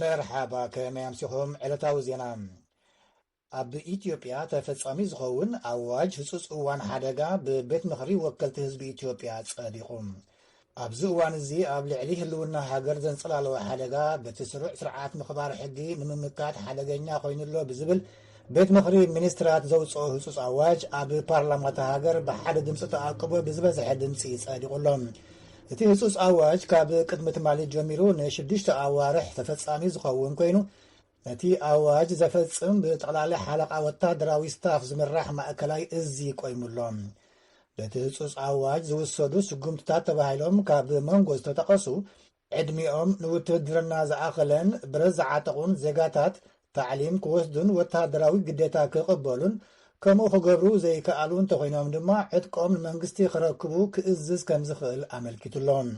مرحبا كما يمسيهم علتاو زينا ኣብ ኢትዮጵያ ተፈጻሚ ዝኸውን ኣዋጅ ህጹጽ እዋን ሓደጋ ብቤት ምኽሪ ወከልቲ ህዝቢ ኢትዮጵያ ጸዲቑ ኣብዚ እዋን እዚ ኣብ ልዕሊ ህልውና ሃገር ዘንጸላልወ ሓደጋ በቲ ስሩዕ ስርዓት ምኽባር ሕጊ ንምምካት ሓደገኛ ኮይኑሎ ብዝብል ቤት ምኽሪ ሚኒስትራት ዘውፅኦ ህጹጽ ኣዋጅ ኣብ ፓርላማት ሃገር ብሓደ ድምፂ ተኣቅቦ ብዝበዝሐ ድምፂ ጸዲቑሎም እቲ ህጹጽ ኣዋጅ ካብ ቅድሚ ትማሊ ጀሚሩ ን6 ኣዋርሕ ተፈጻሚ ዝኸውን ኮይኑ ነቲ ኣዋጅ ዘፈጽም ብጠቕላሊ ሓለቓ ወታደራዊ ስታፍ ዝምራሕ ማእከላይ እዙ ቆይሙሎም በቲ ህጹጽ ኣዋጅ ዝውሰዱ ስጉምትታት ተባሂሎም ካብ መንጎ ዝተጠቐሱ ዕድሚኦም ንውትድርና ዝኣኸለን ብረት ዝዓጠቑን ዜጋታት ታዕሊም ክወስዱን ወታደራዊ ግዴታ ክቕበሉን ከምኡ ክገብሩ ዘይከኣሉ እንተኮይኖም ድማ ዕጥቆም ንመንግስቲ ክረክቡ ክእዝዝ ከም ዝኽእል ኣመልኪቱሎም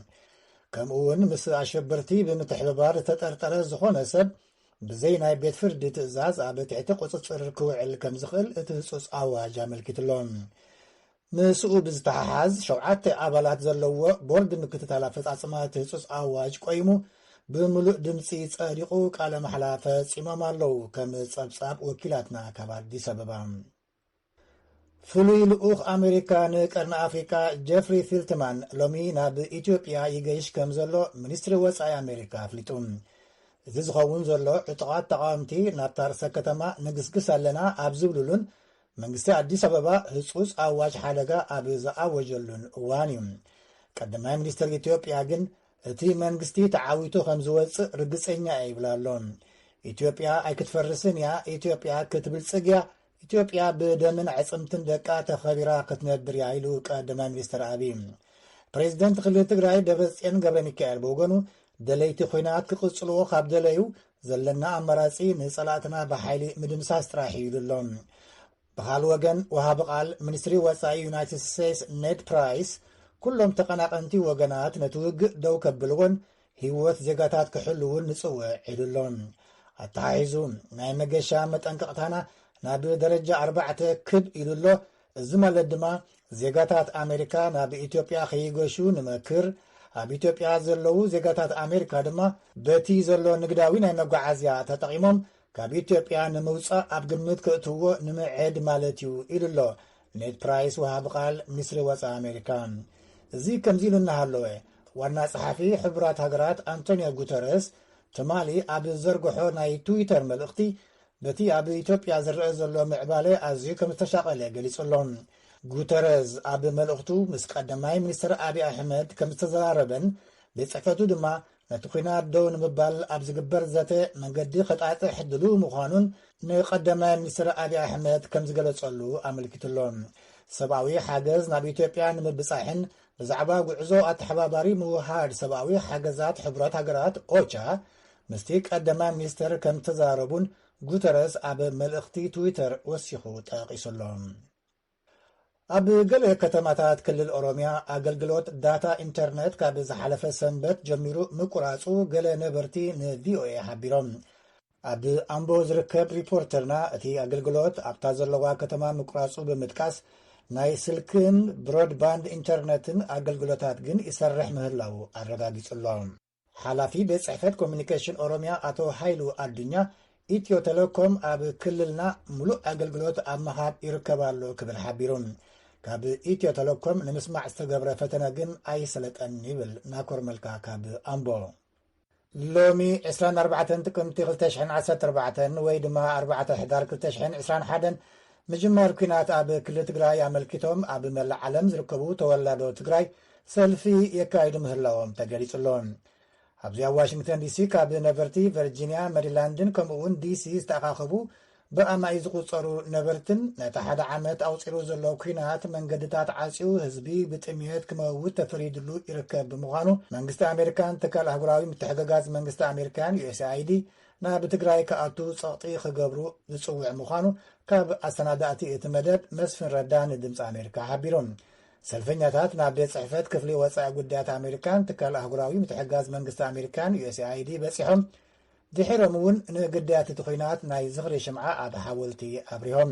ከምኡ እውን ምስ ኣሸበርቲ ብምትሕብባር ዝተጠርጠረ ዝኾነ ሰብ ብዘይ ናይ ቤት ፍርዲ ትእዛዝ ኣብ ትሕቲ ቁፅፅር ክውዕል ከም ዝኽእል እቲ ህጹጽ ኣዋጅ ኣመልኪቱሎም ምስኡ ብዝተሓሓዝ 7 ኣባላት ዘለዎ ቦርድ ምክትታል ኣፈጻጽማ እቲ ህጹጽ ኣዋጅ ቆይሙ ብምሉእ ድምፂ ጸዲቑ ቃለ መሕላ ፈጺሞም ኣለዉ ከም ጸብጻብ ወኪላትና ካብ ኣዲስ ኣበባ ፍሉይ ልኡኽ ኣሜሪካ ንቀርኒ ኣፍሪካ ጀፍሪ ፊልትማን ሎሚ ናብ ኢትዮጵያ ይገይሽ ከም ዘሎ ሚኒስትሪ ወጻኢ ኣሜሪካ ኣፍሊጡ እዚ ዝኸውን ዘሎ ዕጡቓት ተቃወምቲ ናብታ ርእሰ ከተማ ንግስግስ ኣለና ኣብ ዝብሉሉን መንግስቲ ኣዲስ ኣበባ ህጹጽ ኣዋጅ ሓደጋ ኣብ ዝኣወጀሉን እዋን እዩ ቀዳማይ ሚኒስትር ኢትዮጵያ ግን እቲ መንግስቲ ተዓዊቱ ከም ዝወፅእ ርግፀኛ ይብላ ኣሎ ኢትዮጵያ ኣይክትፈርስን እያ ኢትዮጵያ ክትብልጽግ እያ ኢትዮጵያ ብደምን ዕጽምትን ደቃ ተኸቢራ ክትነብር እያ ኢሉ ቀዳማይ ሚኒስትር ኣብይ ፕሬዚደንት ክልል ትግራይ ደብረጽዮን ገብረ ሚካኤል ብወገኑ ደለይቲ ኩናት ክቕጽልዎ ካብ ደለዩ ዘለና ኣመራጺ ንጸላእትና ብሓይሊ ምድምሳስ ጥራሕ ኢሉሎም ብኻልእ ወገን ወሃቢ ቃል ሚኒስትሪ ወጻኢ ዩናይትድ ስቴትስ ኔድ ፕራይስ ኩሎም ተቐናቐንቲ ወገናት ነቲ ውግእ ደው ከብልዎን ህይወት ዜጋታት ክሕልውን ንጽውዕ ኢሉሎም ኣተሓሒዙ ናይ መገሻ መጠንቀቕታና ናብ ደረጃ 4 ክብ ኢሉሎ እዚ ማለት ድማ ዜጋታት ኣሜሪካ ናብ ኢትዮጵያ ከይገሹ ንመክር ኣብ ኢትዮጵያ ዘለዉ ዜጋታት ኣሜሪካ ድማ በቲ ዘሎ ንግዳዊ ናይ መጓዓዝያ ተጠቒሞም ካብ ኢትዮጵያ ንምውፃእ ኣብ ግምት ክእትውዎ ንምዕድ ማለት እዩ ኢሉሎ ኔድ ፕራይስ ወሃቢ ቃል ሚኒስትሪ ወጻኢ ኣሜሪካ እዚ ከምዚ ኢሉ እናሃለወ ዋና ጸሓፊ ሕቡራት ሃገራት አንቶኒዮ ጉተረስ ትማሊ ኣብ ዘርግሖ ናይ ትዊተር መልእኽቲ በቲ ኣብ ኢትዮጵያ ዝርአ ዘሎ ምዕባለ ኣዝዩ ከም ዝተሻቐለ ገሊጹሎም ጉተረዝ ኣብ መልእኽቱ ምስ ቀዳማይ ሚኒስትር ኣብይ ኣሕመድ ከም ዝተዘራረበን ብጽሕፈቱ ድማ ነቲ ኩናት ደው ንምባል ኣብ ዝግበር ዘተ መንገዲ ኸጣጥሕ ድሉው ምዃኑን ንቀዳማይ ሚኒስትር ኣብይ ኣሕመድ ከም ዝገለጸሉ ኣመልኪቱሎም ሰብኣዊ ሓገዝ ናብ ኢትዮጵያ ንምብጻሕን ብዛዕባ ጉዕዞ ኣተሓባባሪ ምውሃድ ሰብኣዊ ሓገዛት ሕቡራት ሃገራት ኦቻ ምስቲ ቀዳማይ ሚኒስትር ከም ተዛረቡን ጉተረስ ኣብ መልእኽቲ ትዊተር ወሲኹ ጠቂሱሎም ኣብ ገለ ከተማታት ክልል ኦሮሚያ ኣገልግሎት ዳታ ኢንተርኔት ካብ ዝሓለፈ ሰንበት ጀሚሩ ምቁራጹ ገለ ነበርቲ ንቪኦኤ ሓቢሮም ኣብ ኣምቦ ዝርከብ ሪፖርተርና እቲ ኣገልግሎት ኣብታ ዘለዋ ከተማ ምቁራጹ ብምጥቃስ ናይ ስልክን ብሮድባንድ ኢንተርኔትን ኣገልግሎታት ግን ይሰርሕ ምህላው ኣረጋጊጹሎም ሓላፊ ቤት ጽሕፈት ኮሚኒኬሽን ኦሮሚያ ኣቶ ሃይሉ ኣዱኛ ኢትዮ ቴሌኮም ኣብ ክልልና ሙሉእ ኣገልግሎት ኣብ ምሃብ ይርከባሉ ክብል ሓቢሩን ካብ ኢትዮ ቴሌኮም ንምስማዕ ዝተገብረ ፈተነ ግን ኣይሰለጠን ይብል ናኮር መልካ ካብ ኣምቦ ሎሚ 24 ጥቅምቲ 2014 ወይ ድማ 4 ሕዳር 2021 ምጅማር ኩናት ኣብ ክልል ትግራይ ኣመልኪቶም ኣብ መላእ ዓለም ዝርከቡ ተወላዶ ትግራይ ሰልፊ የካይዱ ምህላዎም ተገሊጹሎም ኣብዚ ዋሽንግተን ዲሲ ካብ ነበርቲ ቨርጂኒያ ሜሪላንድን ከምኡውን ዲሲ ዝተኣኻኸቡ ብኣማይ ዝቁፀሩ ነበርትን ነቲ ሓደ ዓመት ኣውፂሩ ዘሎ ኩናት መንገድታት ዓፂኡ ህዝቢ ብጥምየት ክመውት ተፈሪድሉ ይርከብ ብምዃኑ መንግስቲ ኣሜሪካን ትካል ኣህጉራዊ ምትሕግጋዝ መንግስቲ ኣሜሪካን USAID ናብ ትግራይ ከኣቱ ጸቕጢ ክገብሩ ዝጽውዕ ምዃኑ ካብ ኣሰናዳእቲ እቲ መደብ መስፍን ረዳ ንድምፂ ኣሜሪካ ሓቢሮም ሰልፈኛታት ናብ ቤት ጽሕፈት ክፍሊ ወጻኢ ጉዳያት ኣሜሪካን ትካል ኣህጉራዊ ምትሕግጋዝ መንግስቲ ኣሜሪካን USAID በፂሖም ድሕሮም እውን ንግዳያት እቲ ኩናት ናይ ዝኽሪ ሽምዓ ኣብ ሓወልቲ ኣብሪሆም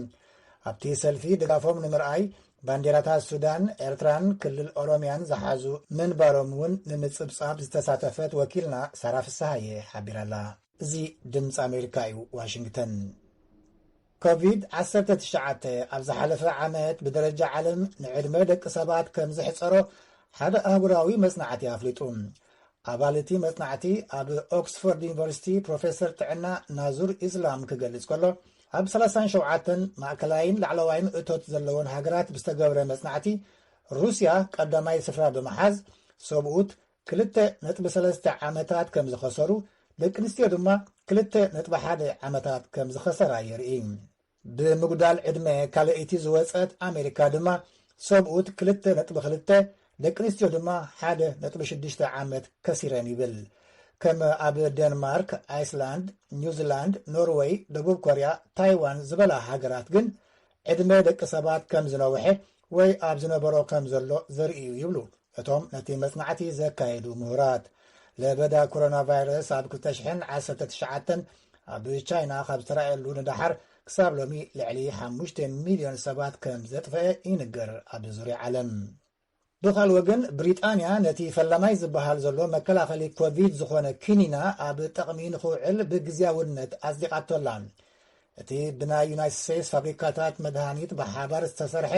ኣብቲ ሰልፊ ድጋፎም ንምርኣይ ባንዴራታት ሱዳን ኤርትራን ክልል ኦሮሚያን ዝሓዙ ምንባሮም እውን ንምጽብጻብ ዝተሳተፈት ወኪልና ሳራ ፍሳሃየ ሓቢራላ እዚ ድምፂ ኣሜሪካ እዩ ዋሽንግተን ኮቪድ-19 ኣብ ዝሓለፈ ዓመት ብደረጃ ዓለም ንዕድመ ደቂ ሰባት ከም ዝሕፀሮ ሓደ ኣህጉራዊ መጽናዕቲ ኣፍሊጡ ኣባል እቲ መጽናዕቲ ኣብ ኦክስፎርድ ዩኒቨርሲቲ ፕሮፌሰር ጥዕና ናዙር ኢስላም ክገልጽ ከሎ ኣብ 37 ማእከላይን ላዕለዋይን እቶት ዘለዎን ሃገራት ብዝተገብረ መጽናዕቲ ሩስያ ቀዳማይ ስፍራ ብምሓዝ ሰብኡት 2.3 ዓመታት ከም ዝኸሰሩ ደቂ ኣንስትዮ ድማ 2.1 ዓመታት ከም ዝኸሰራ የርኢ ብምጉዳል ዕድመ ካልአይቲ ዝወፀት ኣሜሪካ ድማ ሰብኡት 2.2 ደቂ ኣንስትዮ ድማ 1.6 ዓመት ከሲረን ይብል ከም ኣብ ዴንማርክ ኣይስላንድ ኒውዚላንድ ኖርዌይ ደቡብ ኮርያ ታይዋን ዝበላ ሃገራት ግን ዕድመ ደቂ ሰባት ከም ዝነውሐ ወይ ኣብ ዝነበሮ ከም ዘሎ ዘርእዩ ይብሉ እቶም ነቲ መጽናዕቲ ዘካየዱ ምሁራት ለበዳ ኮሮና ቫይረስ ኣብ 2019 ኣብ ቻይና ካብ ዝተራእየሉ ንዳሓር ክሳብ ሎሚ ልዕሊ 5 ሚልዮን ሰባት ከም ዘጥፍአ ይንገር ኣብ ዙርያ ዓለም ብኻል ወገን ብሪጣንያ ነቲ ፈላማይ ዝበሃል ዘሎ መከላኸሊ ኮቪድ ዝኾነ ኪኒና ኣብ ጠቕሚ ንኽውዕል ብግዝያውነት ኣጽዲቓቶላ እቲ ብናይ ዩናይትድ ስቴትስ ፋብሪካታት መድሃኒት ብሓባር ዝተሰርሐ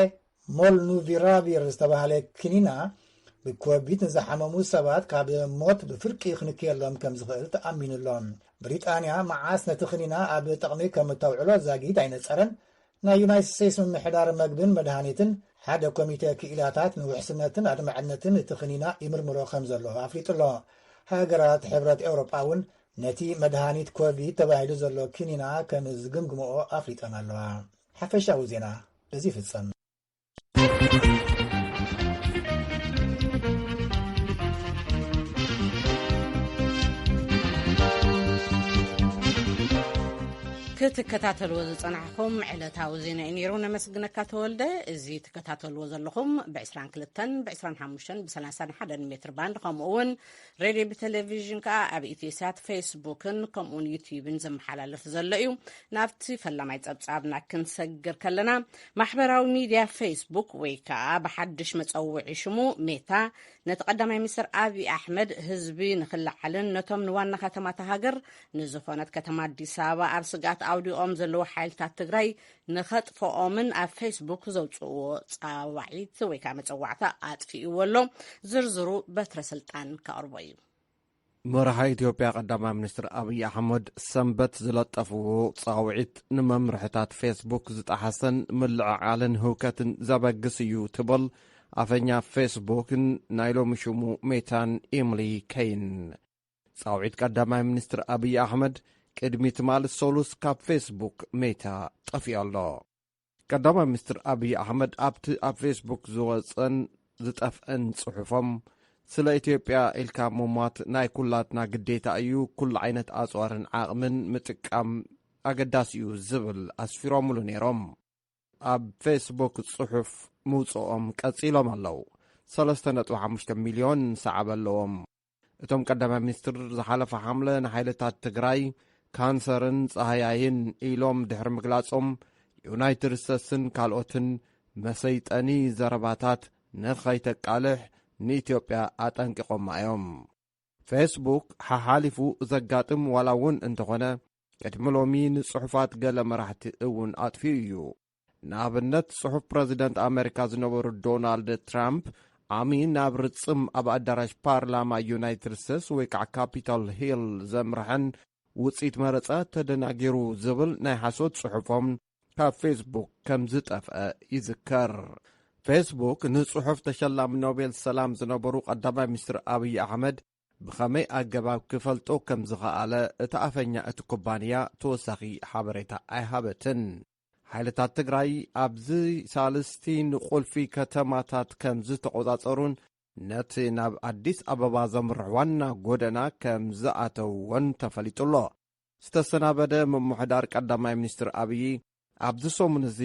ሞልኑቪራቪር ዝተባሃለ ኪኒና ብኮቪድ ንዝሓመሙ ሰባት ካብ ሞት ብፍርቂ ክንክየሎም ከም ዝኽእል ተኣሚኑሎም ብሪጣንያ መዓስ ነቲ ኪኒና ኣብ ጠቕሚ ከም እተውዕሎ ዛጊድ ኣይነፀረን ናይ ዩናይትድ ስቴትስ ምምሕዳር መግብን መድሃኒትን ሓደ ኮሚቴ ክኢላታት ንውሕስነትን ኣድማዕነትን እቲ ኪኒና ይምርምሮ ከም ዘሎ ኣፍሊጡሎ ሃገራት ሕብረት ኤውሮጳ እውን ነቲ መድሃኒት ኮቪድ ተባሂሉ ዘሎ ኪኒና ከም ዝግምግምኦ ኣፍሊጠን ኣለዋ ሓፈሻዊ ዜና እዚ ፍጸም ክትከታተልዎ ዝጸናሕኩም ዕለታዊ ዜና ነይሩ ነመስግነካ ተወልደ እዚ ትከታተልዎ ዘለኹም ብ22 ብ25 ብ31 ሜትር ባንድ ከምኡውን ሬድዮ ብቴሌቪዥን ከዓ ኣብ ኢትዮሳት ፌስቡክን ከምኡውን ዩቲዩብን ዘመሓላለፍ ዘሎ እዩ ናብቲ ፈላማይ ጸብጻብና ክንሰግር ከለና ማሕበራዊ ሚድያ ፌስቡክ ወይ ከዓ ብሓድሽ መጸውዒ ሽሙ ሜታ ነቲ ቀዳማይ ሚኒስትር ኣብይ ኣሕመድ ህዝቢ ንኽላዓልን ነቶም ንዋና ከተማታት ሃገር ንዝኾነት ከተማ ኣዲስ ኣበባ ኣብ ስጋት ኣውዲኦም ዘለዎ ሓይልታት ትግራይ ንኸጥፍኦምን ኣብ ፌስቡክ ዘውፅዎ ጻዋዒት ወይ ከዓ መፀዋዕታ ኣጥፊእዎ ኣሎ ዝርዝሩ በትረ ስልጣን ከቕርቦ እዩ መራሒ ኢትዮጵያ ቀዳማይ ሚኒስትር ኣብይ ኣሕመድ ሰንበት ዝለጠፍዎ ጻውዒት ንመምርሕታት ፌስቡክ ዝጠሓሰን ምልዕዓልን ህውከትን ዘበግስ እዩ ትብል ኣፈኛ ፌስቡክን ናይ ሎሚ ሽሙ ሜታን ኢምሊ ከይን ጻውዒት ቀዳማይ ሚኒስትር ኣብይ ኣሕመድ ቅድሚ ትማል ሶሉስ ካብ ፌስቡክ ሜታ ጠፊኡ ኣሎ ቀዳማይ ሚኒስትር ኣብይ ኣሕመድ ኣብቲ ኣብ ፌስቡክ ዝወፀን ዝጠፍአን ጽሑፎም ስለ ኢትዮጵያ ኢልካ ምሟት ናይ ኩላትና ግዴታ እዩ ኩሉ ዓይነት ኣጽዋርን ዓቕምን ምጥቃም ኣገዳሲ እዩ ዝብል ኣስፊሮምሉ ነይሮም ኣብ ፌስቡክ ጽሑፍ ምውፅኦም ቀጺሎም ኣለዉ 3.5 ሚልዮን ሰዓብ ኣለዎም እቶም ቀዳማይ ሚኒስትር ዝሓለፈ ሓምለ ንሓይልታት ትግራይ ካንሰርን ፀሃያይን ኢሎም ድሕሪ ምግላጾም ዩናይትድ ስቴትስን ካልኦትን መሰይጠኒ ዘረባታት ንኸይተቃልሕ ንኢትዮጵያ ኣጠንቂቖማ እዮም ፌስቡክ ሓሓሊፉ ዘጋጥም ዋላ እውን እንተኾነ ቅድሚ ሎሚ ንጽሑፋት ገለ መራሕቲ እውን ኣጥፊኡ እዩ ንኣብነት ጽሑፍ ፕረዚደንት ኣሜሪካ ዝነበሩ ዶናልድ ትራምፕ ዓሚ ናብ ርጽም ኣብ ኣዳራሽ ፓርላማ ዩናይትድ ስቴትስ ወይ ከዓ ካፒታል ሂል ዘምርሐን ውፂት መረጻ ተደናጊሩ ዝብል ናይ ሓሶት ጽሑፎም ካብ ፌስቡክ ከም ዝጠፍአ ይዝከር ፌስቡክ ንጽሑፍ ተሸላሚ ኖቤል ሰላም ዝነበሩ ቀዳማይ ሚኒስትር ኣብይ ኣሕመድ ብኸመይ ኣገባብ ክፈልጦ ከም ዝኸኣለ እቲ ኣፈኛ እቲ ኩባንያ ተወሳኺ ሓበሬታ ኣይሃበትን ሓይልታት ትግራይ ኣብዚ ሳልስቲ ንቁልፊ ከተማታት ከም ዝተቆጻጸሩን ነቲ ናብ ኣዲስ ኣበባ ዘምርሕ ዋና ጎደና ከም ዝኣተውዎን ተፈሊጡሎ ዝተሰናበደ ምምሕዳር ቀዳማይ ሚኒስትር ኣብይ ኣብዚ ሰሙን እዚ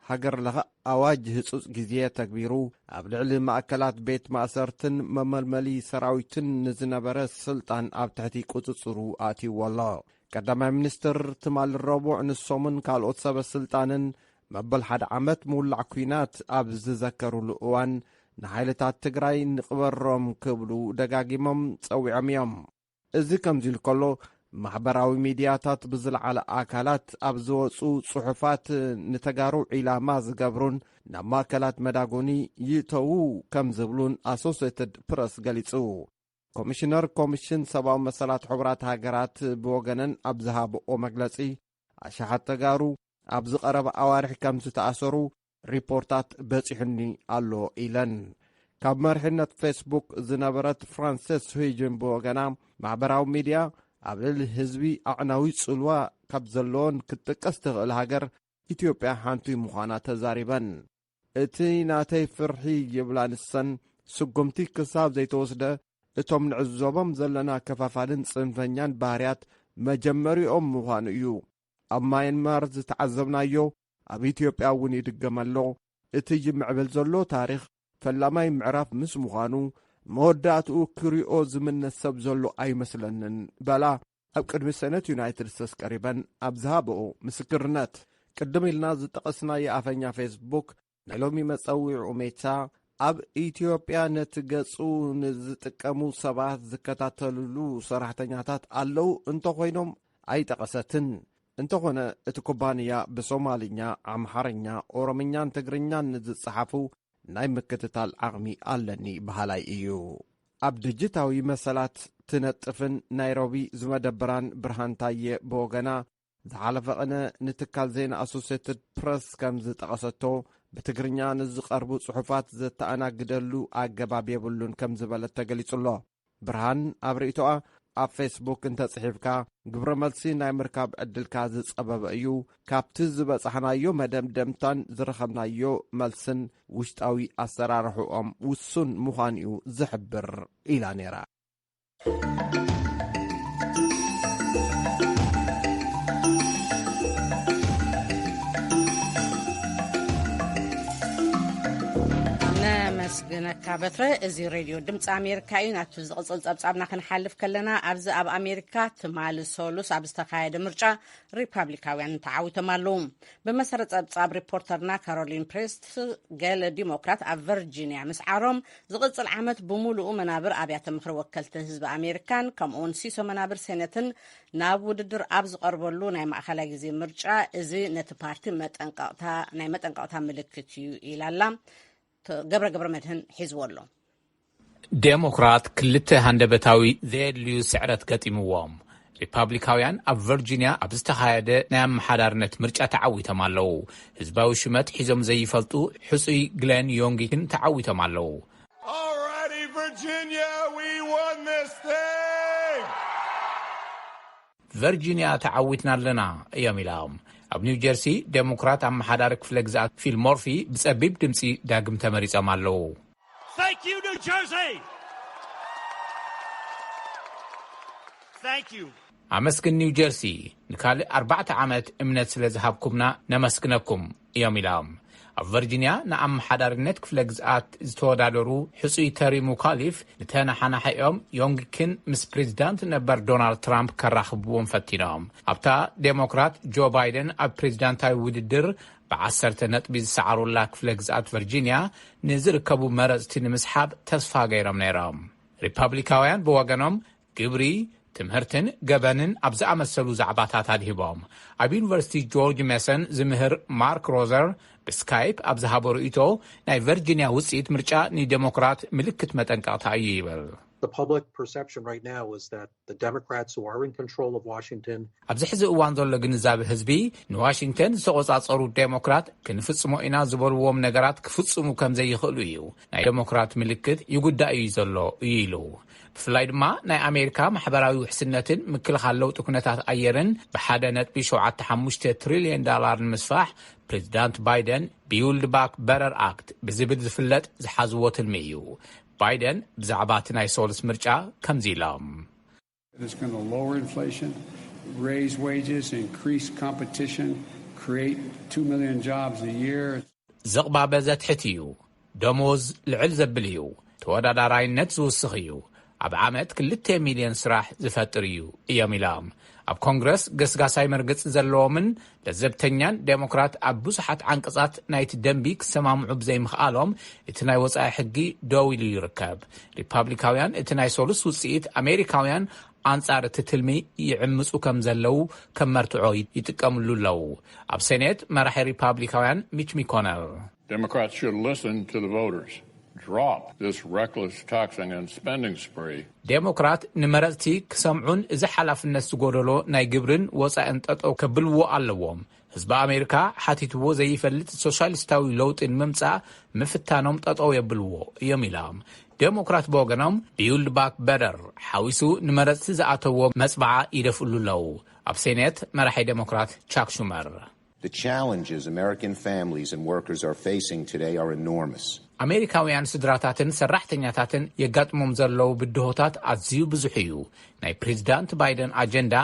ሃገር ለኸ ኣዋጅ ህጹጽ ግዜ ተግቢሩ ኣብ ልዕሊ ማእከላት ቤት ማእሰርትን መመልመሊ ሰራዊትን ንዝነበረ ስልጣን ኣብ ትሕቲ ቁጽጽሩ ኣትይዎ ኣሎ ቀዳማይ ሚኒስትር ትማል ረቡዕ ንሶምን ካልኦት ሰበስልጣንን መበል ሓደ ዓመት ምውላዕ ኩናት ኣብ ዝዘከሩሉ እዋን ንሓይልታት ትግራይ ንቕበሮም ክብሉ ደጋጊሞም ጸዊዖም እዮም እዚ ከምዚ ኢሉ ከሎ ማሕበራዊ ሚድያታት ብዝለዓለ ኣካላት ኣብ ዝወፁ ጽሑፋት ንተጋሩ ዒላማ ዝገብሩን ናብ ማእከላት መዳጎኒ ይእተዉ ከም ዝብሉን ኣሶሲየትድ ፕረስ ገሊጹ። ኮሚሽነር ኮሚሽን ሰብኣዊ መሰላት ሕቡራት ሃገራት ብወገነን ኣብ ዝሃብኦ መግለጺ ኣሽሓት ተጋሩ ኣብ ዝቐረበ ኣዋርሒ ከም ዝተኣሰሩ ሪፖርታት በፂሑኒ ኣሎ ኢለን። ካብ መርሕነት ፌስቡክ ዝነበረት ፍራንሴስ ሁይጅን ብወገና ማሕበራዊ ሚድያ ኣብ ልዕሊ ህዝቢ ኣዕናዊ ጽልዋ ካብ ዘለዎን ክትጥቀስ ትኽእል ሃገር ኢትዮጵያ ሓንቲ ምዃና ተዛሪበን። እቲ ናተይ ፍርሒ ይብላ ንሰን ስጉምቲ ክሳብ ዘይተወስደ እቶም ንዕዘቦም ዘለና ከፋፋልን ጽንፈኛን ባህርያት መጀመሪኦም ምዃኑ እዩ። ኣብ ማይንማር ዝተዓዘብናዮ ኣብ ኢትዮጵያ እውን ይድገመሎ። እቲ ይምዕብል ዘሎ ታሪኽ ፈላማይ ምዕራፍ ምስ ምዃኑ መወዳእትኡ ክሪኦ ዝምነት ሰብ ዘሎ ኣይመስለንን በላ ኣብ ቅድሚ ሰነት ዩናይትድ ስቴትስ ቀሪበን ኣብ ዝሃብኦ ምስክርነት። ቅድም ኢልና ዝጠቐስናዮ ኣፈኛ ፌስቡክ ናይ ሎሚ መጸዊዑ ሜታ ኣብ ኢትዮጵያ ነቲ ገጹ ንዝጥቀሙ ሰባት ዝከታተልሉ ሰራሕተኛታት ኣለዉ እንተኾይኖም ኣይጠቐሰትን። እንተኾነ እቲ ኩባንያ ብሶማልኛ፣ ኣምሓርኛ፣ ኦሮምኛን ትግርኛን ንዝጸሓፉ ናይ ምክትታል ዓቕሚ ኣለኒ ባህላይ እዩ። ኣብ ዲጂታዊ መሰላት ትነጥፍን ናይሮቢ ዝመደብራን ብርሃንታየ ብወገና ዝሓለፈ ቐነ ንትካል ዜና ኣሶሲየትድ ፕረስ ከም ዝጠቐሰቶ ብትግርኛ ንዝቐርቡ ጽሑፋት ዘተኣናግደሉ ኣገባብ የብሉን ከም ዝበለት ተገሊጹሎ። ብርሃን ኣብ ርእቶኣ ኣብ ፌስቡክ እንተጽሒፍካ ግብረ መልሲ ናይ ምርካብ ዕድልካ ዝጸበበ እዩ። ካብቲ ዝበጻሕናዮ መደምደምታን ዝረኸብናዮ መልስን ውሽጣዊ ኣሰራርሑኦም ውሱን ምዃን እዩ ዝሕብር ኢላ ነይራ። መስግነካ በትረ እዚ ሬድዮ ድምፂ ኣሜሪካ እዩ። ናቱ ዝቕፅል ጸብጻብና ክንሓልፍ ከለና ኣብዚ ኣብ ኣሜሪካ ትማሊ ሰሉስ ኣብ ዝተኻየደ ምርጫ ሪፓብሊካውያን ተዓዊቶም ኣለዉ። ብመሰረት ጸብጻብ ሪፖርተርና ካሮሊን ፕሬስት ገለ ዲሞክራት ኣብ ቨርጂንያ ምስዓሮም ዝቕፅል ዓመት ብምሉኡ መናብር ኣብያተ ምክሪ ወከልቲ ህዝቢ ኣሜሪካን ከምኡውን ሲሶ መናብር ሴነትን ናብ ውድድር ኣብ ዝቐርበሉ ናይ ማእኸላይ ግዜ ምርጫ እዚ ነቲ ፓርቲ ናይ መጠንቀቕታ ምልክት እዩ ኢላላ። ገብረ መድህን ሒዝዎ ኣሎ። ዴሞክራት ክልተ ሃንደበታዊ ዘየድልዩ ስዕረት ገጢምዎም ሪፓብሊካውያን ኣብ ቨርጂንያ ኣብ ዝተኻየደ ናይ ኣመሓዳርነት ምርጫ ተዓዊቶም ኣለዉ። ህዝባዊ ሽመት ሒዞም ዘይፈልጡ ሕፁይ ግለን ዮንጊን ተዓዊቶም ኣለዉ። ቨርጂንያ ተዓዊትና ኣለና እዮም ኢሎም። ኣብ ኒው ጀርሲ ዴሞክራት ኣመሓዳሪ ክፍለ ግዝኣት ፊል ሞርፊ ብጸቢብ ድምፂ ዳግም ተመሪጾም ኣለዉ። ኣመስግን ኒው ጀርሲ ንካልእ 4 ዓመት እምነት ስለ ዝሃብኩምና ነመስግነኩም እዮም ኢሎም። ኣብ ቨርጂንያ ንኣመሓዳሪነት ክፍለ ግዝኣት ዝተወዳደሩ ሕፁይ ተሪ ሙካሊፍ ንተናሓናሐኦም ዮንግክን ምስ ፕሬዚዳንት ነበር ዶናልድ ትራምፕ ከራኽብዎም ፈቲኖም። ኣብታ ዴሞክራት ጆ ባይደን ኣብ ፕሬዚዳንታዊ ውድድር ብ10 ነጥቢ ዝሰዓሩላ ክፍለ ግዝኣት ቨርጂንያ ንዝርከቡ መረፅቲ ንምስሓብ ተስፋ ገይሮም ነይሮም። ሪፓብሊካውያን ብወገኖም ግብሪ ትምህርትን ገበንን ኣብ ዝኣመሰሉ ዛዕባታት ኣድሂቦም። ኣብ ዩኒቨርሲቲ ጆርጅ ሜሰን ዝምህር ማርክ ሮዘር ብስካይፕ ኣብ ዝሃቦ ርእቶ ናይ ቨርጂንያ ውፅኢት ምርጫ ንዴሞክራት ምልክት መጠንቀቕታ እዩ ይብል። ኣብዚ ሕዚ እዋን ዘሎ ግንዛቤ ህዝቢ ንዋሽንግተን ዝተቆጻጸሩ ዴሞክራት ክንፍጽሞ ኢና ዝበልዎም ነገራት ክፍጽሙ ከም ዘይኽእሉ እዩ። ናይ ዴሞክራት ምልክት ይጉዳይ እዩ ዘሎ እዩ ኢሉ። ብፍላይ ድማ ናይ ኣሜሪካ ማሕበራዊ ውሕስነትን ምክልኻል ለውጢ ኩነታት ኣየርን ብ$1.75 ትሪልዮን ንምስፋሕ ፕሬዚዳንት ባይደን ቢውልድ ባክ በረር ኣክት ብዝብል ዝፍለጥ ዝሓዝዎ ትልሚ እዩ። ባይደን ብዛዕባ እቲ ናይ ሶልስ ምርጫ ከምዚ ኢሎም ዘቕባበ ዘትሕት እዩ፣ ደሞዝ ልዕል ዘብል እዩ፣ ተወዳዳራይነት ዝውስኽ እዩ፣ ኣብ ዓመት 2 ሚልዮን ስራሕ ዝፈጥር እዩ እዮም ኢሎም። ኣብ ኮንግረስ ገስጋሳይ መርግጽ ዘለዎምን ለዘብተኛን ዴሞክራት ኣብ ብዙሓት ዓንቅጻት ናይቲ ደንቢ ክሰማምዑ ብዘይምኽኣሎም እቲ ናይ ወፃኢ ሕጊ ደው ኢሉ ይርከብ። ሪፓብሊካውያን እቲ ናይ ሶሉስ ውፅኢት ኣሜሪካውያን ኣንጻር እቲ ትልሚ ይዕምፁ ከም ዘለው ከም መርትዖ ይጥቀምሉ ኣለው። ኣብ ሴኔት መራሒ ሪፓብሊካውያን ሚች ሚኮነል Democrats should listen to the voters. Drop this reckless taxing and spending spree. ዴሞክራት ንመረፅቲ ክሰምዑን እዚ ሓላፍነት ዝጎደሎ ናይ ግብርን ወፃእን ጠጠው ከብልዎ ኣለዎም። ህዝቢ ኣሜሪካ ሓቲትዎ ዘይፈልጥ ሶሻሊስታዊ ለውጥን ምምፃእ ምፍታኖም ጠጠው የብልዎ እዮም ኢሎም። ዴሞክራት ብወገኖም ቢውልድ ባክ በደር ሓዊሱ ንመረፅቲ ዝኣተዎ መፅባዓ ይደፍሉ ኣለው። ኣብ ሴኔት መራሒ ዴሞክራት ቻክ ሹመር The challenges American families and workers are facing today are enormous. ኣሜሪካውያን ስድራታትን ሰራሕተኛታትን የጋጥሞም ዘለው ብድሆታት ኣዝዩ ብዙሕ እዩ። ናይ ፕሬዚዳንት ባይደን ኣጀንዳ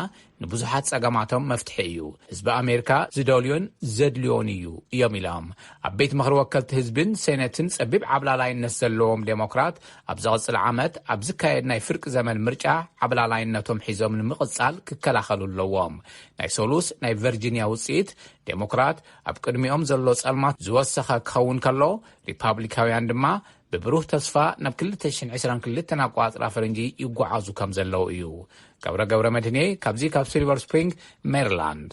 ንብዙሓት ጸገማቶም መፍትሒ እዩ። ህዝቢ ኣሜሪካ ዝደልዮን ዘድልዮን እዩ እዮም ኢሎም። ኣብ ቤት ምክሪ ወከልቲ ህዝብን ሴኔትን ጸቢብ ዓብላላይነት ዘለዎም ዴሞክራት ኣብ ዝቕፅል ዓመት ኣብ ዝካየድ ናይ ፍርቂ ዘመን ምርጫ ዓብላላይነቶም ሒዞም ንምቕጻል ክከላኸሉ ኣለዎም። ናይ ሶሉስ ናይ ቨርጂኒያ ውፅኢት ዴሞክራት ኣብ ቅድሚኦም ዘሎ ጸልማት ዝወሰኸ ክኸውን ከሎ ሪፓብሊካውያን ድማ ብብሩህ ተስፋ ናብ 2022 ኣቋፅራ ፈረንጂ ይጓዓዙ ከም ዘለው እዩ። ገብረ መድህኔ ካብዚ ካብ ሲልቨር ስፕሪንግ ሜሪላንድ።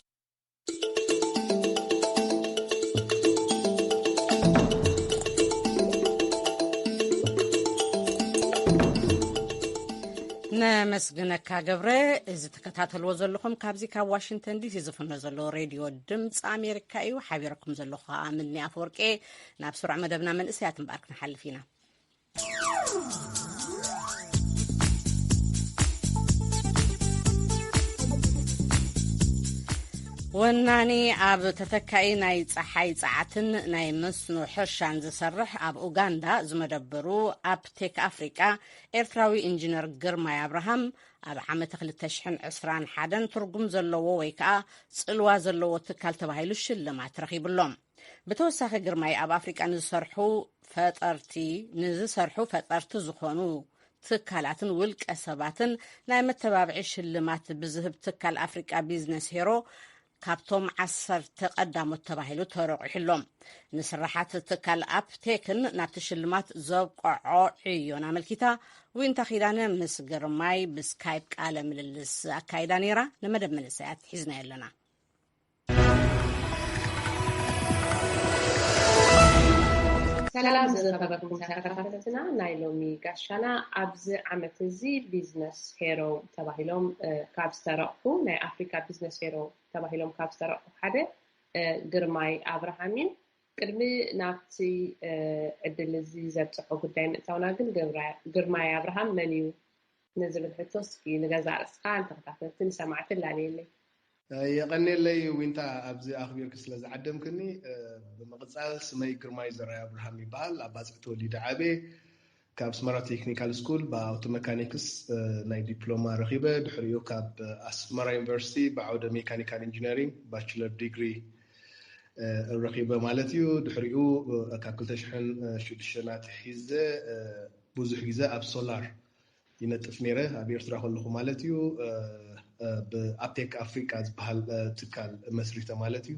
ነመስግነካ ገብረ። እዚ ተከታተልዎ ዘለኹም ካብዚ ካብ ዋሽንግተን ዲሲ ዝፍኖ ዘሎ ሬድዮ ድምፂ ኣሜሪካ እዩ። ሓቢረኩም ዘለኹ ኣምኒ ኣፈወርቄ። ናብ ስሩዕ መደብና መንእሰያት እምበኣር ክንሓልፍ ኢና። ወናኒ ኣብ ተተካኢ ናይ ፀሓይ ፀዓትን ናይ መስኖ ሕርሻን ዝሰርሕ ኣብ ኡጋንዳ ዝመደበሩ ኣፕቴክ ኣፍሪቃ ኤርትራዊ ኢንጂነር ግርማይ አብርሃም ኣብ ዓመት 2021 ትርጉም ዘለዎ ወይ ከዓ ጽልዋ ዘለዎ ትካል ተባሂሉ ሽልማት ረኺብሎም። ብተወሳኺ ግርማይ ኣብ ኣፍሪቃ ንዝሰርሑ ፈጠርቲ ዝኾኑ ትካላትን ውልቀ ሰባትን ናይ መተባብዒ ሽልማት ብዝህብ ትካል ኣፍሪቃ ቢዝነስ ሄሮ ካብቶም 10 ቀዳሞት ተባሂሉ ተረቂሕሎም። ንስራሓት ትካል ኣፕቴክን ናብቲ ሽልማት ዘብቅዖ ዕዮን ኣመልኪታ ዊንታ ኺዳነ ምስ ግርማይ ብስካይፕ ቃለ ምልልስ ኣካይዳ ነይራ። ንመደብ መንእሰያት ሒዝና ኣለና። ሰላም ዝኸበርኩም ተከታተልትና ናይ ሎሚ ጋሻና ኣብዚ ዓመት እዚ ቢዝነስ ሄሮ ተባሂሎም ካብ ዝተረቑ ናይ ኣፍሪካ ቢዝነስ ሄሮ ተባሂሎም ካብ ዝተረቑ ሓደ ግርማይ አብርሃም እዩ። ቅድሚ ናብቲ ዕድል እዚ ዘብፅሖ ጉዳይ ምእታውና ግን ግርማይ አብርሃም መን እዩ ንዝብል ሕቶ እስኪ ንገዛ ርእስካ ንተከታተልትን ሰማዕትን ላለየለይ የቀኒለይ ዊንታ ኣብዚ ኣኽቢርክ ስለ ዝዓደምክኒ ብምቕፃል ስመይ ግርማይ ዘርአይ አብርሃም ይበሃል። ኣብ ባፅዕ ተወሊደ ዓበ ካብ ኣስመራ ቴክኒካል ስኩል ብኣውቶ መካኒክስ ናይ ዲፕሎማ ረኺበ ድሕሪኡ ካብ ኣስመራ ዩኒቨርሲቲ ብዓውደ ሜካኒካል ኢንጂነሪንግ ባችለር ዲግሪ ረኺበ ማለት እዩ። ድሕሪኡ ካብ 2006 ሒዘ ብዙሕ ግዜ ኣብ ሶላር ይነጥፍ ነይረ ኣብ ኤርትራ ከለኹ ማለት እዩ። ብኣፕቴክ ኣፍሪቃ ዝበሃል ትካል መስሪተ ማለት እዩ።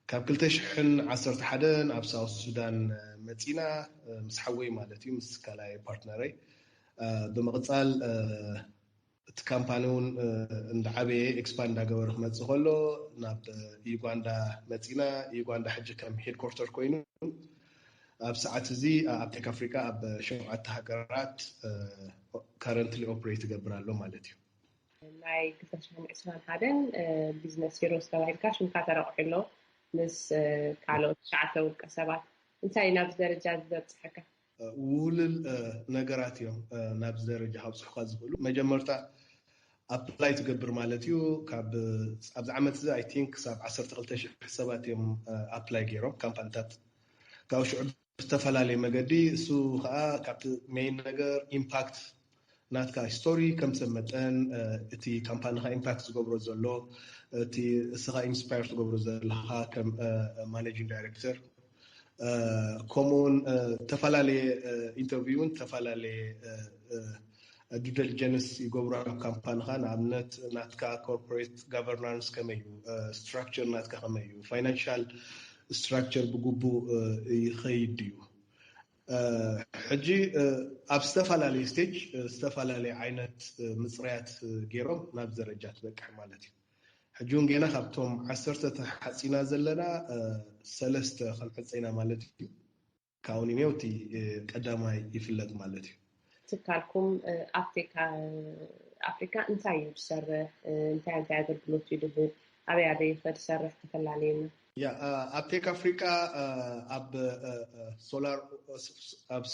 ካብ 2011 ኣብ ሳውት ሱዳን መፂና ምስ ሓወይ ማለት እዩ ምስ ካልኣይ ፓርትነረይ ብምቕፃል እቲ ካምፓኒ እውን እንዳዓበየ ኤክስፓንድ እንዳገበረ ክመፅእ ከሎ ናብ ዩጋንዳ መፂና ዩጋንዳ ሕጂ ከም ሄድኮርተር ኮይኑ ኣብ ሰዓት እዚ ኣፕቴክ ኣፍሪቃ ኣብ 7 ሃገራት ካረንትሊ ኦፕሬት ይገብር ኣሎ ማለት እዩ። ናይ 2021 ቢዝነስ ሄሮስ ተባሂልካ ሽምካ ተረቂሕሎ ምስ ካልኦት 9 ውልቀ ሰባት እንታይ ናብዚ ደረጃ ዝበፅሐካ? ውህሉል ነገራት እዮም ናብዚ ደረጃ ካብፅሑካ ዝኽእሉ። መጀመርታ ኣፕላይ ትገብር ማለት እዩ። ኣብዚ ዓመት እዚ ኣይ ቲንክ ሳብ 12,000 ሰባት እዮም ኣፕላይ ገይሮም ካምፓኒታት ካብ ሽዑ ብዝተፈላለየ መገዲ እሱ ከዓ ካብቲ ሜይን ነገር ኢምፓክት ናትካ ስቶሪ ከም ሰብ መጠን እቲ ካምፓኒካ ኢምፓክት ዝገብሮ ዘሎ እቲ እስኻ ኢንስፓየር ትገብሮ ዘለካ ከም ማኔጂንግ ዳይሬክተር ከምኡውን ተፈላለየ ኢንተርቪውን ተፈላለየ ዱ ዲሊጀንስ ይገብሩ ኣብ ካምፓኒካ። ንኣብነት ናትካ ኮርፖሬት ጋቨርናንስ ከመይ እዩ፣ ስትራክቸር ናትካ ከመይ እዩ፣ ፋይናንሻል ስትራክቸር ብግቡእ ይኸይድ እዩ። ሕጂ ኣብ ዝተፈላለዩ ስቴጅ ዝተፈላለዩ ዓይነት ምፅራያት ገይሮም ናብ ደረጃ ትበቅሕ ማለት እዩ ሕጂ ገና ካብቶም 10 ተሓፂና ዘለና 3 ክንሕፀና ማለት እዩ ካውን ኒውቲ ቀዳማይ ይፍለጥ ማለት እዩ ትካልኩም ኣፍሪካ እንታይ እዩ ዝሰርሕ እንታይ ኣገልግሎት ይድህብ ኣበይ ክሰርሕ ተፈላለየና ኣፕቴክ ኣፍሪካ ኣብ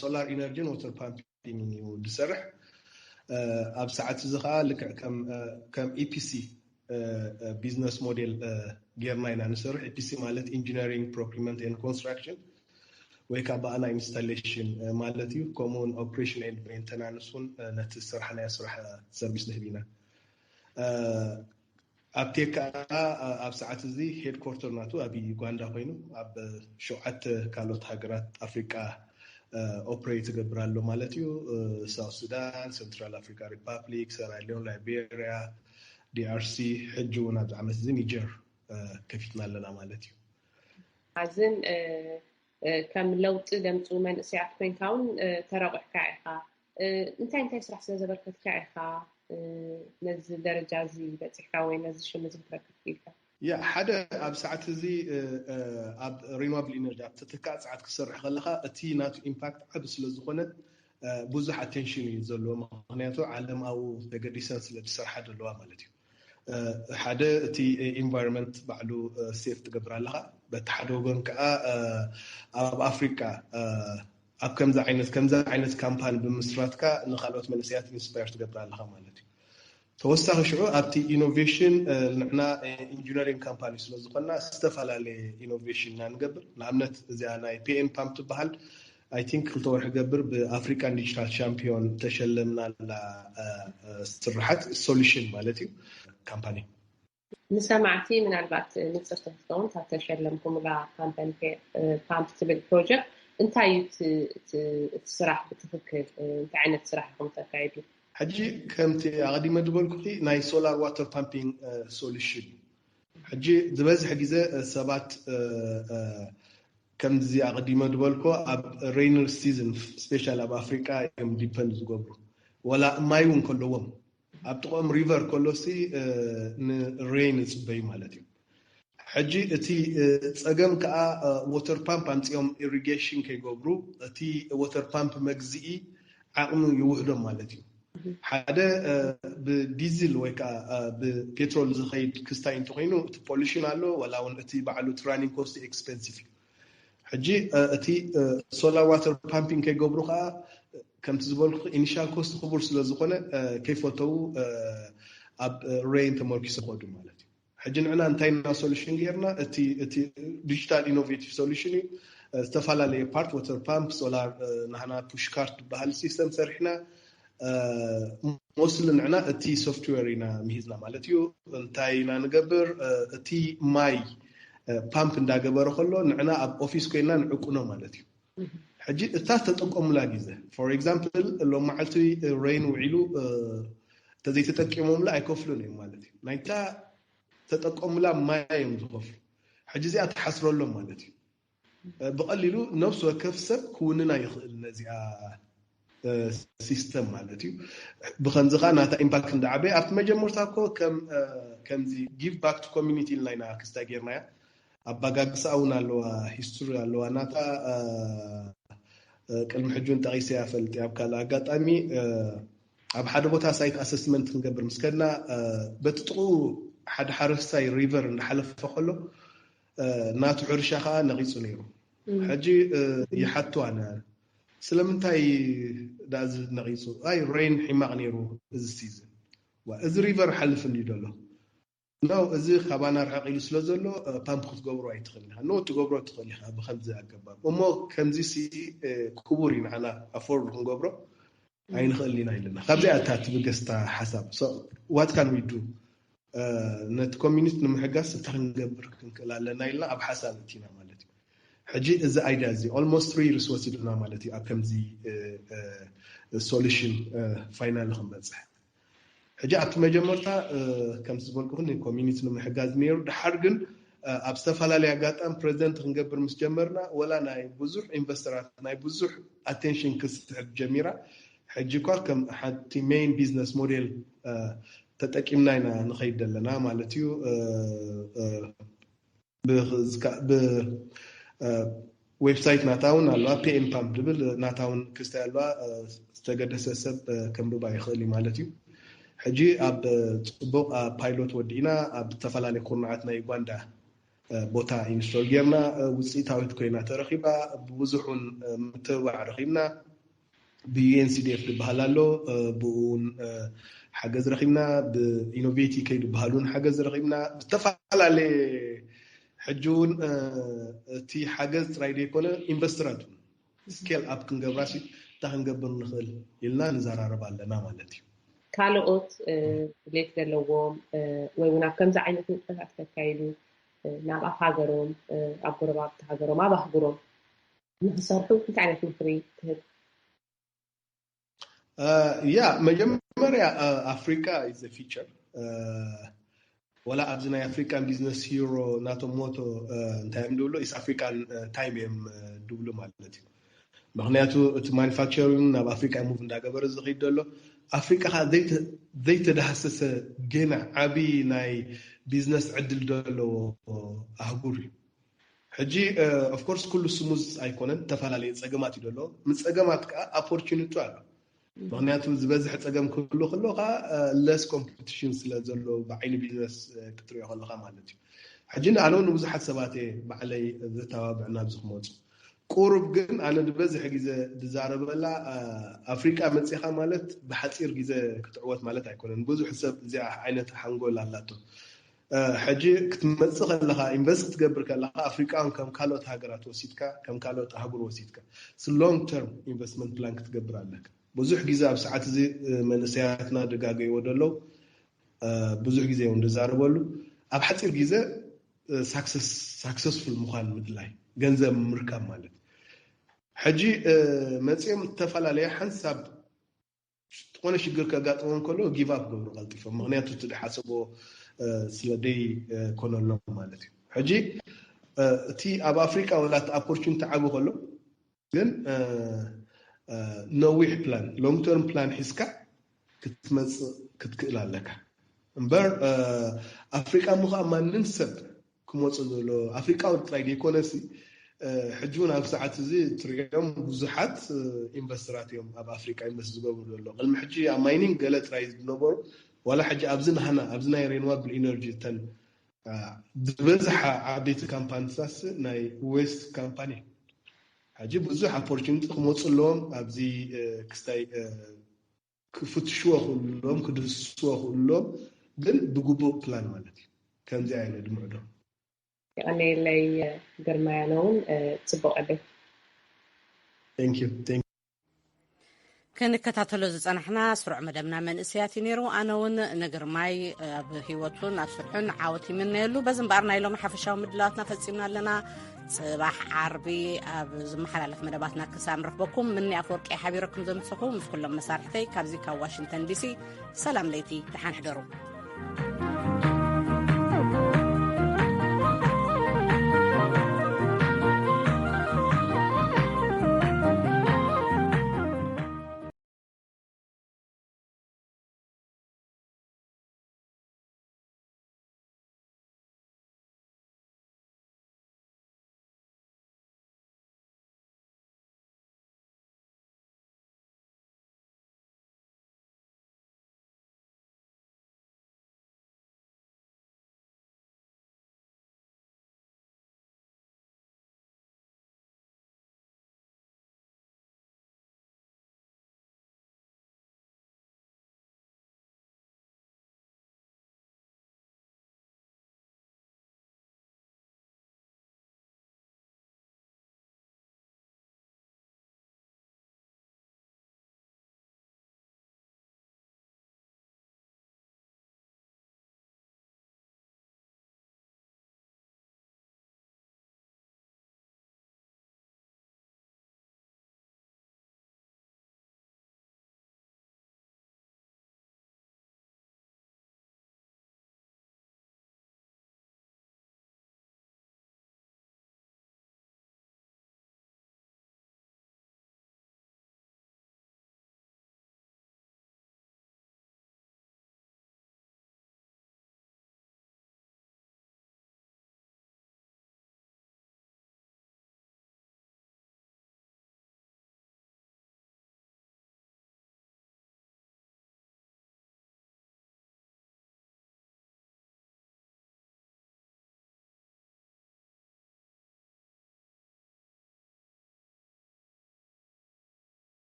ሶላር ኢነርጂ ወተር ፓምፒንግ እዩ ዝሰርሕ ኣብ ሰዓት እዚ ከዓ ልክዕ ከም ኢፒሲ ቢዝነስ ሞዴል ጌርና ኢና ንሰርሕ ኢፒሲ ማለት ኢንጂነሪንግ ፕሮክሪመንት ኤንድ ኮንስትራክሽን ወይ ከዓ ባኣና ኢንስታሌሽን ማለት እዩ ኮሙን ኦፕሬሽን ኤንድ ሜንተናንስ ውን ነቲ ስራሕናዮ ስራሕ ሰርቪስ ንህብ ኢና ኣፕቴክ ኣብ ሰዓት እዚ ሄድኮርተር ናቱ ኣብ ዩጋንዳ ኮይኑ ኣብ 7 ካልኦት ሃገራት ኣፍሪቃ ኦፕሬት ይገብር ኣሎ ማለት እዩ ሳውት ሱዳን ሴንትራል ኣፍሪካ ሪፐብሊክ ሰራሊዮን ላይቤሪያ ዲአርሲ ሕጂ እውን ኣብ ዓመት እዚ ኒጀር ከፊትና ኣለና ማለት እዩ ሓዝን ከም ለውጢ ደምፁ መንእሰያት ኮይንካ እውን ተረቂሕካ ኢኻ እንታይ ስራሕ ስለ ዘበርከትካ ኢኻ ነዚ ደረጃ እዚ በፂሕካ ወይ ነዚ ሽም እዚ ክትረክብ ኢልካ ሓደ ኣብ ሰዓት እዚ ኣብ ሪኖብል ኢነርጂ ኣብ ተተካእ ሰዓት ክሰርሕ ከለካ እቲ ናቱ ኢምፓክት ዓብ ስለ ዝኾነ ብዙሕ ኣቴንሽን እዩ ዘለዎ ምክንያቱ ዓለማዊ ተገዲሰን ስለ ዝሰርሓ ዘለዋ ማለት እዩ ሓደ እቲ ኢንቫይሮንመንት ባዕሉ ሴፍ ትገብር ኣለካ በቲ ሓደ ወገን ከዓ ኣብ ኣፍሪካ ኣብ ከምዚ ዓይነት ካምፓኒ ብምስራትካ ንካልኦት መንእሰያት ኢንስፓየር ትገብር ኣለካ ማለት እዩ ተወሳኺ ሽዑ ኣብቲ ኢኖቬሽን ንሕና ኢንጂነሪንግ ካምፓኒ ስለ ዝኾንና ዝተፈላለየ ኢኖቬሽን ኢና ንገብር ንኣብነት እዚኣ ናይ ፒኤን ፓምፕ ትበሃል አይ ቲንክ ክልተ ወርሒ ገብር ብኣፍሪካን ዲጂታል ቻምፒዮን ተሸለምናላ ስራሓት ሶሉሽን ማለት እዩ ካምፓኒ ንሰማዕቲ ምናልባት ንፅር ትኸውን ተሸለምኩምላ ካምፓኒ ፓምፕ ትብል ፕሮጀክት እንታይ እዩ ስራሕ ብትክክል እንታይ ዓይነት ስራሕ ኢኹም ተካይዱ ሕጂ ከምቲ ኣቐዲመ ዝበልኩ ናይ ሶላር ዋተር ፓምፒንግ ሶሉሽን ሕጂ ዝበዝሕ ግዜ ሰባት ከምዚ ኣቐዲመ ዝበልኮ ኣብ ሬይነር ሲዝን ስፔሻል ኣብ ኣፍሪካ እዮም ዲፐንድ ዝገብሩ ወላ ማይ እውን ከለዎም ኣብ ጥቆም ሪቨር ከሎሲ ንሬይን ዝፅበዩ ማለት እዩ ሕጂ እቲ ፀገም ከዓ ዋተር ፓምፕ ኣምፂኦም ኢሪጌሽን ከይገብሩ እቲ ዋተር ፓምፕ መግዚኢ ዓቕሚ ይውህዶም ማለት እዩ ሓደ ብዲዝል ወይ ከዓ ብፔትሮል ዝኸይድ ክስታይ እንተኮይኑ እቲ ፖሉሽን ኣሎ ወላ እውን እቲ ባዕሉ ትራኒንግ ኮስት ኤክስፔንሲቭ ሕጂ እቲ ሶላር ዋተር ፓምፒንግ ከይገብሩ ከዓ ከምቲ ዝበልኩ ኢኒሻል ኮስት ክቡር ስለ ዝኾነ ከይፈተው ኣብ ሬይን ተመርኪሶ ከዱ ማለት እዩ ሕጂ ንዕና እንታይ ና ሶሉሽን ጌርና እቲ ዲጂታል ኢኖቬቲቭ ሶሉሽን እዩ ዝተፈላለየ ፓርት ዋተር ፓምፕ ሶላር ናህና ፑሽ ካርት ዝበሃል ሲስተም ሰሪሕና ሞስሊ ንዕና እቲ ሶፍትዌር ኢና ምሂዝና ማለት እዩ እንታይ ኢና ንገብር እቲ ማይ ፓምፕ እንዳገበረ ከሎ ንዕና ኣብ ኦፊስ ኮይና ንዕቁኖ ማለት እዩ ሕጂ እታ ተጠቀሙላ ግዜ ፎር ኤግዛምፕል ሎም መዓልቲ ሬይን ውዒሉ ተዘይተጠቂሞምላ ኣይከፍሉን እዮም ማለት እዩ ናይታ ተጠቀሙላ ማይ እዮም ዝከፍሉ ሕጂ እዚኣ ተሓስረሎም ማለት እዩ ብቐሊሉ ነብሲ ወከፍ ሰብ ክውንና ይኽእል ነዚኣ ሲስተም ማለት እዩ ብከምዚ ከዓ ናታ ኢምፓክት እንዳዓበየ ኣብቲ መጀመርታ እኮ ከምዚ ጊቭ ባክ ቱ ኮሚኒቲ ኢልና ኢና ክስታይ ጌርናያ ኣባጋግሳ እውን ኣለዋ ሂስቶሪ ኣለዋ ናታ ቅድሚ ሕጁን ጠቂሰ ያፈልጥ ኣብ ካልእ ኣጋጣሚ ኣብ ሓደ ቦታ ሳይት ኣሰስመንት ክንገብር ምስከድና በቲ ጥቑ ሓደ ሓረስታይ ሪቨር እንዳሓለፈ ከሎ ናቱ ሕርሻ ከዓ ነቂፁ ነይሩ ሕጂ ይሓትዋ ስለምንታይ ዳዚ ነቂፁ ኣይ ሬይን ሕማቕ ነይሩ እዚ ሲዝን እዚ ሪቨር ሓልፍ እንዲ ደሎ ነው እዚ ካባና ርሕቕ ኢሉ ስለ ዘሎ ፓምፕ ክትገብሮ ኣይትኽእልን ኢኻ ኖ ትገብሮ ትኽእል ኢኻ ብከምዚ ኣገባብ እሞ ከምዚ ክቡር እዩ ንዓና ኣፎርድ ክንገብሮ ኣይንኽእል ኢና ኢለና ካብዚኣ እታ ትብገስታ ሓሳብ ዋት ካን ዊ ዱ ነቲ ኮሚኒቲ ንምሕጋዝ እንታይ ክንገብር ክንክእል ኣለና ኢልና ኣብ ሓሳብ እቲና ማለት እዩ ሕጂ እዚ ኣይድያ እዚ ኦልሞስት 3 years ወሲድና ማለት እዩ ኣብ ከምዚ ሶሉሽን ፋይናል ክንበፅሕ ሕጂ ኣብቲ መጀመርታ ከምቲ ዝበልኩ ኮሚኒቲ ንምሕጋዝ ነይሩ ድሓር ግን ኣብ ዝተፈላለዩ ኣጋጣሚ ፕሬዚደንት ክንገብር ምስ ጀመርና ወላ ናይ ብዙሕ ኢንቨስተራት ናይ ብዙሕ ኣቴንሽን ክስሕብ ጀሚራ ሕጂ እኳ ከም ሓንቲ ሜይን ቢዝነስ ሞዴል ተጠቂምና ኢና ንኸይድ ዘለና ማለት እዩ ዌብሳይት ናታውን ኣለዋ ፒኤም ፓምፕ ድብል ናታውን ክስታይ ኣለዋ ዝተገደሰ ሰብ ከምብባ ይኽእል ማለት እዩ ሕጂ ኣብ ጽቡቕ ፓይሎት ወዲእና ኣብ ዝተፈላለዩ ኩርናዓት ናይ ዩጋንዳ ቦታ ኢንስቶል ጌርና ውፅኢታዊት ኮይና ተረኺባ ብብዙሑን ምትብባዕ ረኺብና ብዩኤንሲዲኤፍ ዝበሃል ኣሎ ብኡን ሓገዝ ረኺብና ብኢኖቬቲ ከይዱ በሃሉን ሓገዝ ረኺብና ብዝተፈላለየ ሕጂ እውን እቲ ሓገዝ ጥራይ ደይኮነ ኢንቨስተራት ስኬል ኣፕ ክንገብራሲ እታ ክንገብር ንኽእል ኢልና ንዘራረብ ኣለና ማለት እዩ ካልኦት ድሌት ዘለዎም ወይ እውን ኣብ ከምዚ ዓይነት ንጥፈታት ተካይዱ ናብ ኣፍ ሃገሮም ኣብ ጎረባብቲ ሃገሮም ኣብ ኣህጉሮም ንክሰርሑ እንታይ ዓይነት ምክሪ ትህብ መጀመርያ ኣፍሪካ ኢዝ ዘ ፊቸር ወላ ኣብዚ ናይ ኣፍሪካን ቢዝነስ ሂሮ ናቶም ሞቶ እንታይ እዮም ድብሎ ኢስ ኣፍሪካን ታይም እዮም ድብሉ ማለት እዩ ምክንያቱ እቲ ማኒፋክቸሪንግ ናብ ኣፍሪካ ሙቭ እንዳገበረ ዝኸይድ ዘሎ ኣፍሪካ ዘይተዳሃሰሰ ገና ዓብይ ናይ ቢዝነስ ዕድል ዘለዎ ኣህጉር እዩ ሕጂ ኦፍኮርስ ኩሉ ስሙዝ ኣይኮነን ተፈላለየ ፀገማት እዩ ዘሎ ምፀገማት ከዓ ኦፖርቹኒቲ ኣሎ ምክንያቱ ዝበዝሕ ፀገም ክህሉ ከሎ ከዓ ለስ ኮምፒቲሽን ስለ ዘሎ ብዓይኒ ቢዝነስ ክትሪኦ ከለካ ማለት እዩ ሕጂ ኣነ ንብዙሓት ሰባት ባዕለይ ዘተባብዕ ናብ ዝክመፁ ቁሩብ ግን ኣነ ዝበዝሕ ግዜ ዝዛረበላ ኣፍሪካ መፂኻ ማለት ብሓፂር ግዜ ክትዕወት ማለት ኣይኮነን ብዙሕ ሰብ እዚኣ ዓይነት ሓንጎል ኣላቶ ሕጂ ክትመፅእ ከለካ ኢንቨስት ክትገብር ከለካ ኣፍሪካን ከም ካልኦት ሃገራት ወሲድካ ከም ካልኦት ኣህጉር ወሲድካ ሎንግ ተርም ኢንቨስትመንት ፕላን ክትገብር ኣለካ ብዙሕ ግዜ ኣብ ሰዓት እዚ መንእሰያትና ደጋገይዎ ደለው ብዙሕ ግዜ እውን ዝዛረበሉ ኣብ ሓፂር ግዜ ሳክሰስፉል ምዃን ምድላይ ገንዘብ ምርካብ ማለት ሕጂ መፅኦም ተፈላለየ ሓንሳብ ዝኾነ ሽግር ከጋጥሞም ከሎ ጊቭ ኣፕ ገብሩ ቀልጢፎም ምክንያቱ ትድሓስቦ ስለደይ ኮነሎም ማለት እዩ ሕጂ እቲ ኣብ ኣፍሪካ ወላት ኦፖርቹኒቲ ዓብ ከሎ ግን ነዊሕ ፕላን ሎንግ ተርም ፕላን ሒዝካ ክትመፅእ ክትክእል ኣለካ እምበር ኣፍሪካ ምዃ ማንን ሰብ ክመፅእ ዘሎ ኣፍሪካዊ ጥራይ ደይኮነሲ ሕጂ እውን ኣብ ሰዓት እዚ ትሪኦም ብዙሓት ኢንቨስተራት እዮም ኣብ ኣፍሪካ ኢንቨስት ዝገብሩ ዘሎ ቅድሚ ሕጂ ኣብ ማይኒንግ ገለ ጥራይ ዝነበሩ ዋላ ሕጂ ኣብዚ ናህና ኣብዚ ናይ ሬኒዋብል ኢነርጂ ተን ዝበዝሓ ዓበይቲ ካምፓኒታት ናይ ዌስት ካምፓኒ ሕጂ ብዙሕ ኦፖርቹኒቲ ክመፁ ኣለዎም ኣብዚ ክስታይ ክፍትሽዎ ክእልዎም ክድህስስዎ ክእልዎም ግን ብግቡእ ፕላን ማለት እዩ ከምዚ ዓይነት ድምዕዶ ቀኒለይ ግርማያነውን ፅቡቅ ዕድል ክንከታተሎ ዝፀናሕና ስሩዕ መደብና መንእስያት እዩ ነይሩ ኣነ እውን ንግርማይ ኣብ ሂወቱን ኣብ ስርሑን ዓወት ይምነየሉ በዚ እምበኣር ናይ ሎሚ ሓፈሻዊ ምድላዋትና ፈፂምና ኣለና ጽባሕ ዓርቢ ኣብ ዝመሓላለፍ መደባትና ክሳብ ንረክበኩም ምኒ ኣፈወርቂ ሓቢረኩም ዘምስኹ ምስ ኩሎም መሳርሕተይ ካብዚ ካብ ዋሽንግተን ዲሲ ሰላም ለይቲ ድሓን ሕደሩ